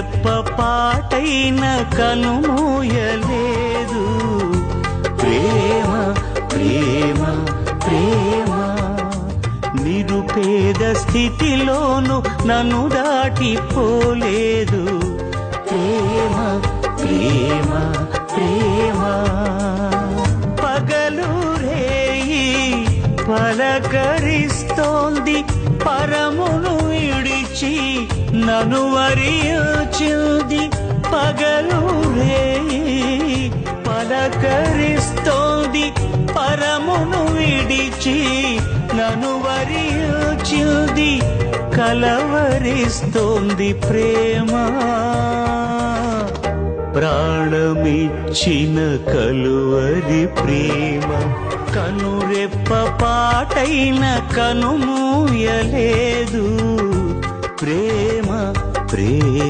కనురెప్ప పాటైన కనుమూయలేదు. ప్రేమ ప్రేమ ప్రేమ నిరుపేద స్థితిలోను నన్ను దాటిపోలేదు. ప్రేమ ప్రేమ ప్రేమ పగలు రేయి పలకరిస్తోంది, పరమును విడిచి నన్ను వరించింది. పగలు రేయి పలకరిస్తోంది, పరమును విడిచి నన్ను వరించింది. కలవరిస్తోంది ప్రేమ, ప్రాణమిచ్చిన కలువరి ప్రేమ. కనురెప్ప పాటైన కనుమూయలేదు. ప్రేమ ప్రేమ